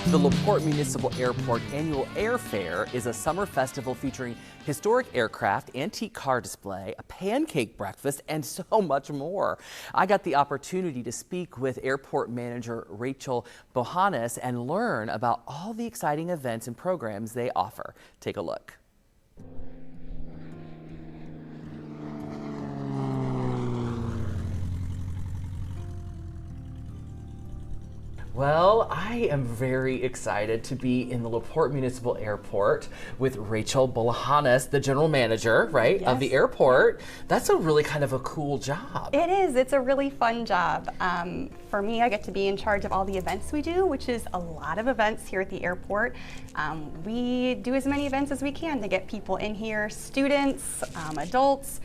The LaPorte Municipal Airport annual Air Fair is a summer festival featuring historic aircraft, antique car display, a pancake breakfast, and so much more. I got the opportunity to speak with Airport Manager Rachel Boulahanis and learn about all the exciting events and programs they offer. Take a look. Well, I am very excited to be in the LaPorte Municipal Airport with Rachel Boulahanis, the general manager, right, Yes. of the airport. That's a really kind of a cool job. It is. It's a really fun job. For me, I get to be in charge of all the events we do, which is a lot of events here at the airport. We do as many events as we can to get people in here, students, adults,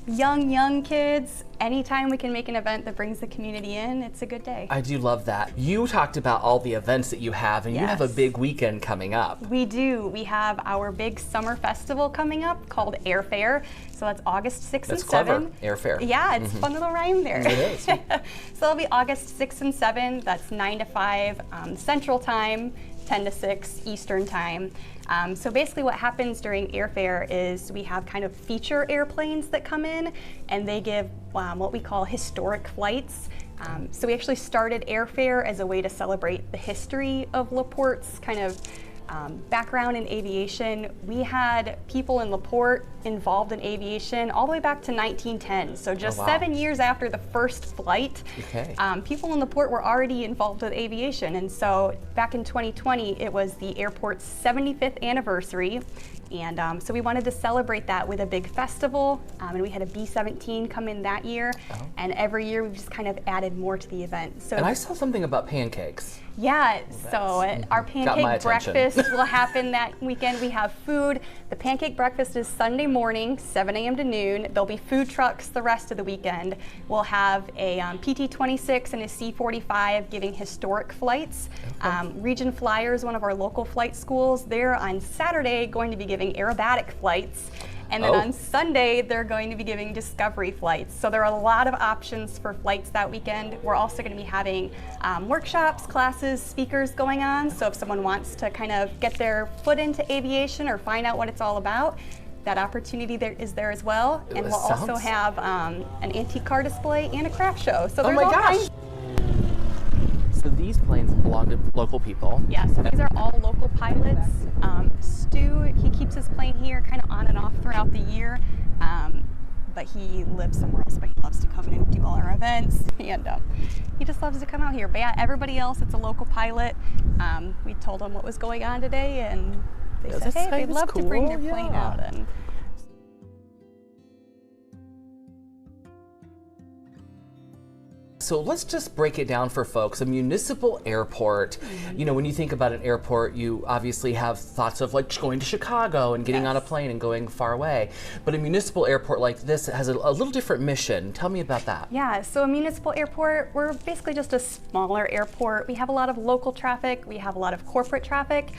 young kids. Anytime we can make an event that brings the community in, it's a good day. I do love that. You talked about all the events that you have, and you have a big weekend coming up. We do. We have our big summer festival coming up called Air Fair. So that's August 6th and 7th. That's clever, Air Fair. Yeah, it's a fun little rhyme there. It is. So it'll be August 6th and 7th. That's 9 to 5 Central Time, 10 to 6 Eastern Time. So basically what happens during airfare is we have kind of feature airplanes that come in and they give what we call historic flights. So we actually started airfare as a way to celebrate the history of LaPorte's kind of background in aviation. We had people in LaPorte involved in aviation all the way back to 1910. So just 7 years after the first flight, people in LaPorte were already involved with aviation. And so back in 2020, it was the airport's 75th anniversary. And so we wanted to celebrate that with a big festival, and we had a B-17 come in that year, and every year we've just kind of added more to the event. So, and I saw something about pancakes. Yeah, so our pancake breakfast will happen that weekend. We have food. The pancake breakfast is Sunday morning, 7 a.m. to noon. There'll be food trucks the rest of the weekend. We'll have a PT-26 and a C-45 giving historic flights. Region Flyers, one of our local flight schools, they're on Saturday going to be giving aerobatic flights. And then on Sunday, they're going to be giving discovery flights. So there are a lot of options for flights that weekend. We're also going to be having workshops, classes, speakers going on. So if someone wants to kind of get their foot into aviation or find out what it's all about, that opportunity is there as well. And we'll also have an antique car display and a craft show. So there's all kinds. So these planes belong to local people. Yeah, so these are all local pilots. Stu, he keeps his plane here kind of on and off throughout the year, but he lives somewhere else, but he loves to come in and do all our events, and he just loves to come out here. But yeah, everybody else, it's a local pilot. We told them what was going on today, and they said, hey, they'd love to bring their plane out. And so let's just break it down for folks. A municipal airport, you know, when you think about an airport, you obviously have thoughts of like going to Chicago and getting on a plane and going far away. But a municipal airport like this has a little different mission. Tell me about that. Yeah, so a municipal airport, we're basically just a smaller airport. We have a lot of local traffic. We have a lot of corporate traffic.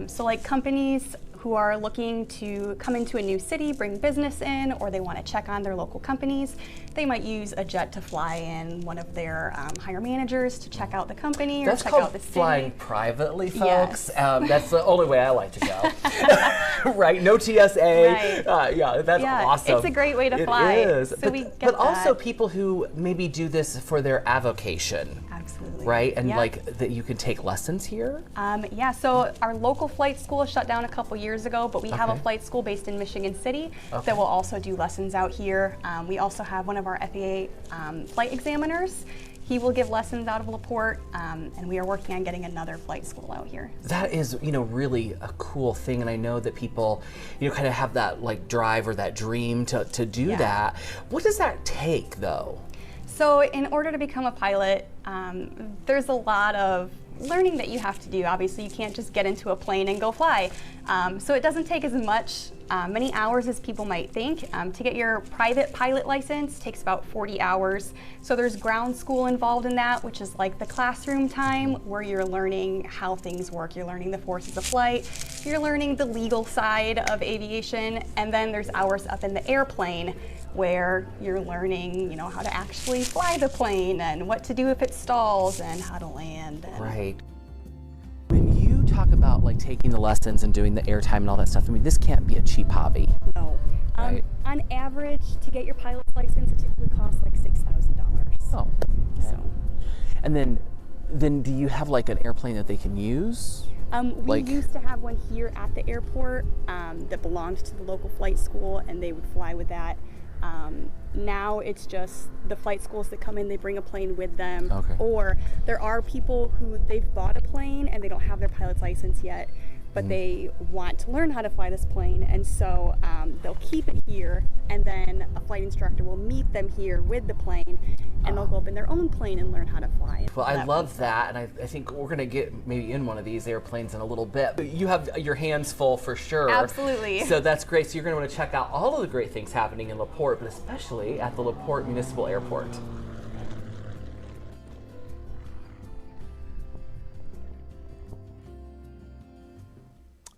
So like companies who are looking to come into a new city, bring business in, or they want to check on their local companies, they might use a jet to fly in one of their hire managers to check out the company or check out the city. That's called flying privately, folks. Yes. That's the only way I like to go. Right, no TSA. Right. Yeah, that's awesome. It's a great way to fly. It is. So but also people who maybe do this for their avocation. Absolutely. Right, and like that you can take lessons here? Yeah, so our local flight school shut down a couple years ago, but we have a flight school based in Michigan City that will also do lessons out here. We also have one of our FAA flight examiners. He will give lessons out of LaPorte, and we are working on getting another flight school out here. That is, you know, really a cool thing, and I know that people, you know, kind of have that like drive or that dream to do that. What does that take, though? So in order to become a pilot, there's a lot of learning that you have to do. Obviously, you can't just get into a plane and go fly. So it doesn't take as many hours as people might think. To get your private pilot license takes about 40 hours. So there's ground school involved in that, which is like the classroom time where you're learning how things work. You're learning the forces of flight. You're learning the legal side of aviation. And then there's hours up in the airplane where you're learning, you know, how to actually fly the plane and what to do if it stalls and how to land. Right. talk about like taking the lessons and doing the airtime and all that stuff, I mean, this can't be a cheap hobby. No. Right. On average, to get your pilot's license, it typically costs like $6,000. Oh. Okay. So. And then do you have like an airplane that they can use? We used to have one here at the airport that belonged to the local flight school, and they would fly with that. Now it's just the flight schools that come in, they bring a plane with them. Okay. Or there are people who they've bought a plane and they don't have their pilot's license yet, but they want to learn how to fly this plane, and so they'll keep it here, and then a flight instructor will meet them here with the plane, and they'll go up in their own plane and learn how to fly. Well, I love that, and I think we're going to get maybe in one of these airplanes in a little bit. You have your hands full for sure. Absolutely. So that's great. So you're going to want to check out all of the great things happening in LaPorte, but especially at the LaPorte Municipal Airport.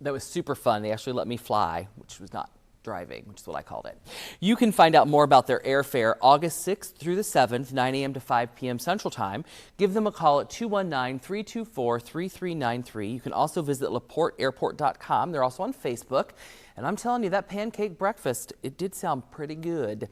That was super fun. They actually let me fly, which was not driving, which is what I called it. You can find out more about their airfare August 6th through the 7th, 9 a.m. to 5 p.m. Central Time. Give them a call at 219-324-3393. You can also visit LaPorteAirport.com. They're also on Facebook. And I'm telling you, that pancake breakfast, it did sound pretty good.